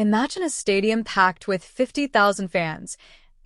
Imagine a stadium packed with 50,000 fans,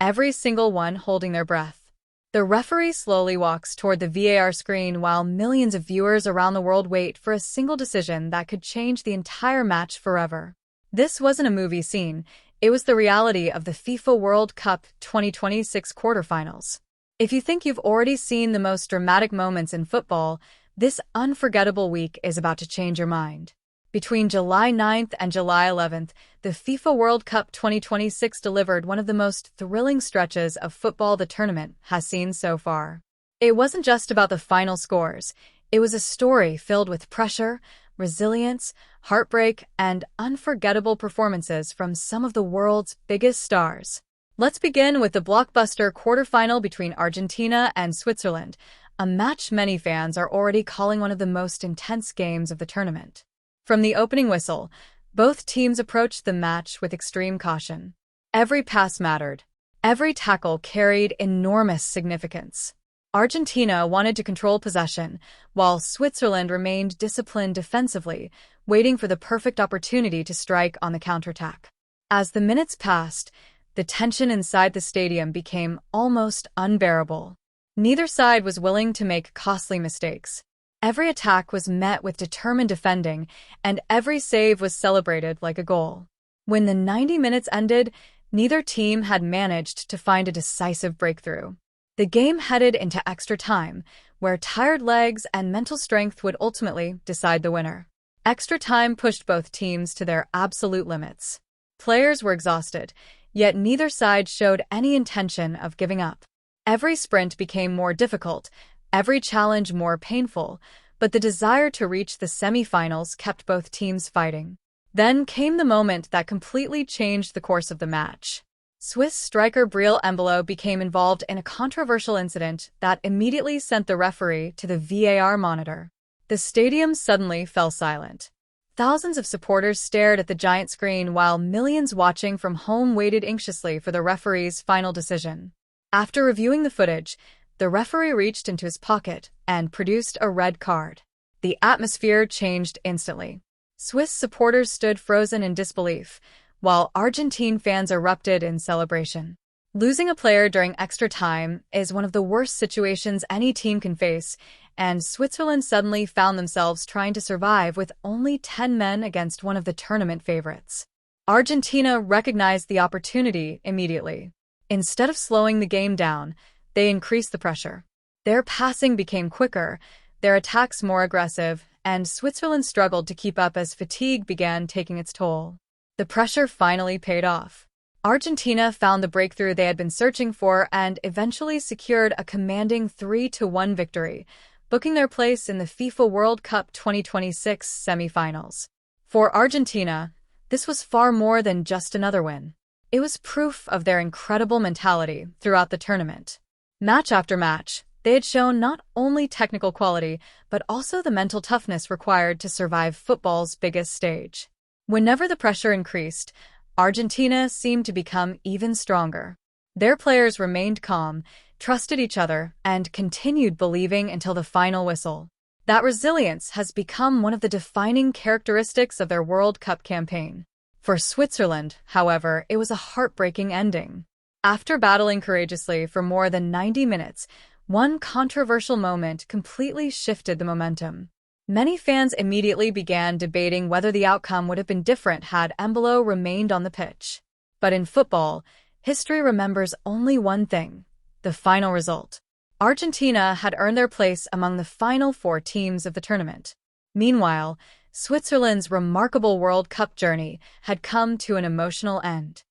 every single one holding their breath. The referee slowly walks toward the VAR screen while millions of viewers around the world wait for a single decision that could change the entire match forever. This wasn't a movie scene, it was the reality of the FIFA World Cup 2026 quarterfinals. If you think you've already seen the most dramatic moments in football, this unforgettable week is about to change your mind. Between July 9th and July 11th, the FIFA World Cup 2026 delivered one of the most thrilling stretches of football the tournament has seen so far. It wasn't just about the final scores, it was a story filled with pressure, resilience, heartbreak, and unforgettable performances from some of the world's biggest stars. Let's begin with the blockbuster quarterfinal between Argentina and Switzerland, a match many fans are already calling one of the most intense games of the tournament. From the opening whistle, both teams approached the match with extreme caution. Every pass mattered. Every tackle carried enormous significance. Argentina wanted to control possession, while Switzerland remained disciplined defensively, waiting for the perfect opportunity to strike on the counterattack. As the minutes passed, the tension inside the stadium became almost unbearable. Neither side was willing to make costly mistakes. Every attack was met with determined defending, and every save was celebrated like a goal. When the 90 minutes ended, neither team had managed to find a decisive breakthrough. The game headed into extra time, where tired legs and mental strength would ultimately decide the winner. Extra time pushed both teams to their absolute limits. Players were exhausted, yet neither side showed any intention of giving up. Every sprint became more difficult, every challenge more painful, but the desire to reach the semifinals kept both teams fighting. Then came the moment that completely changed the course of the match. Swiss striker Erling Haaland became involved in a controversial incident that immediately sent the referee to the VAR monitor. The stadium suddenly fell silent. Thousands of supporters stared at the giant screen while millions watching from home waited anxiously for the referee's final decision. After reviewing the footage, the referee reached into his pocket and produced a red card. The atmosphere changed instantly. Swiss supporters stood frozen in disbelief, while Argentine fans erupted in celebration. Losing a player during extra time is one of the worst situations any team can face, and Switzerland suddenly found themselves trying to survive with only 10 men against one of the tournament favorites. Argentina recognized the opportunity immediately. Instead of slowing the game down, they increased the pressure. Their passing became quicker, their attacks more aggressive, and Switzerland struggled to keep up as fatigue began taking its toll. The pressure finally paid off. Argentina found the breakthrough they had been searching for and eventually secured a commanding 3-1 victory, booking their place in the FIFA World Cup 2026 semifinals. For Argentina, this was far more than just another win. It was proof of their incredible mentality throughout the tournament. Match after match, they had shown not only technical quality, but also the mental toughness required to survive football's biggest stage. Whenever the pressure increased, Argentina seemed to become even stronger. Their players remained calm, trusted each other, and continued believing until the final whistle. That resilience has become one of the defining characteristics of their World Cup campaign. For Switzerland, however, it was a heartbreaking ending. After battling courageously for more than 90 minutes, one controversial moment completely shifted the momentum. Many fans immediately began debating whether the outcome would have been different had Embolo remained on the pitch. But in football, history remembers only one thing: the final result. Argentina had earned their place among the final 4 teams of the tournament. Meanwhile, Switzerland's remarkable World Cup journey had come to an emotional end.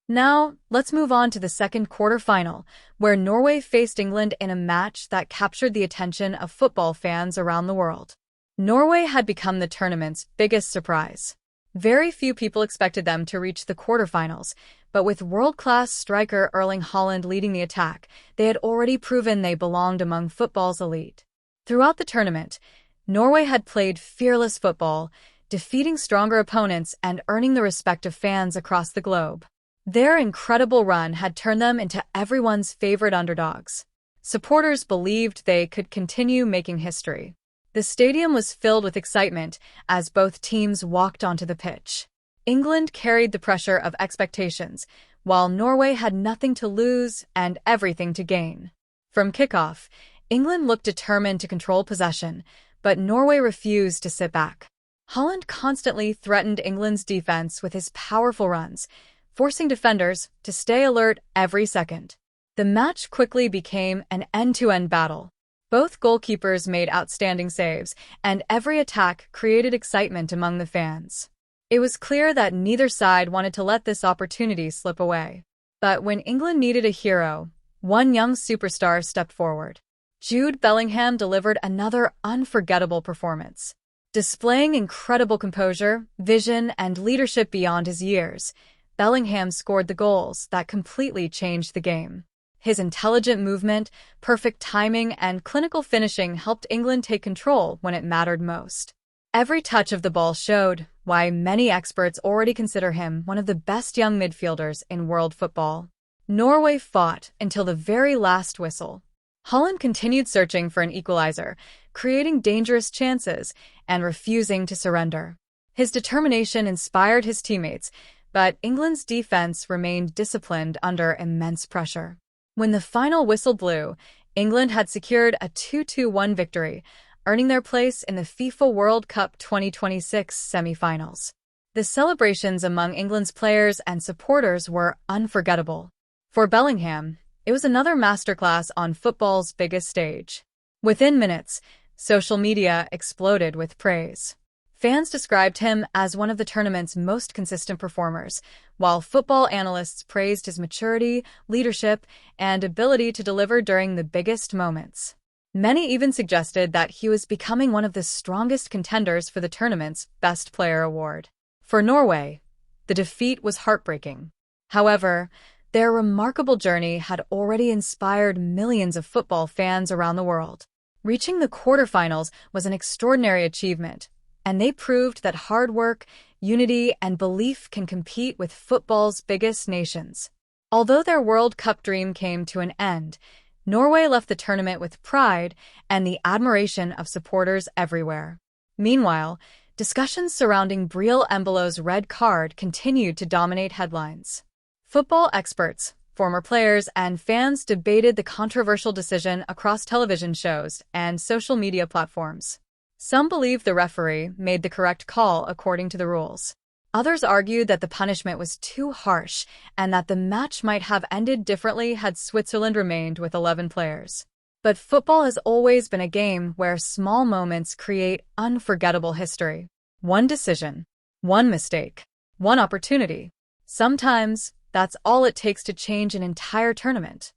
Now, let's move on to the second quarterfinal, where Norway faced England in a match that captured the attention of football fans around the world. Norway had become the tournament's biggest surprise. Very few people expected them to reach the quarterfinals, but with world-class striker Erling Haaland leading the attack, they had already proven they belonged among football's elite. Throughout the tournament, Norway had played fearless football, defeating stronger opponents and earning the respect of fans across the globe. Their incredible run had turned them into everyone's favorite underdogs. Supporters believed they could continue making history. The stadium was filled with excitement as both teams walked onto the pitch. England carried the pressure of expectations, while Norway had nothing to lose and everything to gain. From kickoff, England looked determined to control possession, but Norway refused to sit back. Haaland constantly threatened England's defense with his powerful runs, forcing defenders to stay alert every second. The match quickly became an end-to-end battle. Both goalkeepers made outstanding saves, and every attack created excitement among the fans. It was clear that neither side wanted to let this opportunity slip away. But when England needed a hero, one young superstar stepped forward. Jude Bellingham delivered another unforgettable performance. Displaying incredible composure, vision, and leadership beyond his years, Bellingham scored the goals that completely changed the game. His intelligent movement, perfect timing, and clinical finishing helped England take control when it mattered most. Every touch of the ball showed why many experts already consider him one of the best young midfielders in world football. Norway fought until the very last whistle. Haaland continued searching for an equalizer, creating dangerous chances and refusing to surrender. His determination inspired his teammates, but England's defense remained disciplined under immense pressure. When the final whistle blew, England had secured a 2-1 victory, earning their place in the FIFA World Cup 2026 semifinals. The celebrations among England's players and supporters were unforgettable. For Bellingham, it was another masterclass on football's biggest stage. Within minutes, social media exploded with praise. Fans described him as one of the tournament's most consistent performers, while football analysts praised his maturity, leadership, and ability to deliver during the biggest moments. Many even suggested that he was becoming one of the strongest contenders for the tournament's Best Player award. For Norway, the defeat was heartbreaking. However, their remarkable journey had already inspired millions of football fans around the world. Reaching the quarterfinals was an extraordinary achievement, and they proved that hard work, unity, and belief can compete with football's biggest nations. Although their World Cup dream came to an end, Norway left the tournament with pride and the admiration of supporters everywhere. Meanwhile, discussions surrounding Breel Embolo's red card continued to dominate headlines. Football experts, former players, and fans debated the controversial decision across television shows and social media platforms. Some believed the referee made the correct call according to the rules. Others argued that the punishment was too harsh and that the match might have ended differently had Switzerland remained with 11 players. But football has always been a game where small moments create unforgettable history. One decision, one mistake, one opportunity. Sometimes, that's all it takes to change an entire tournament.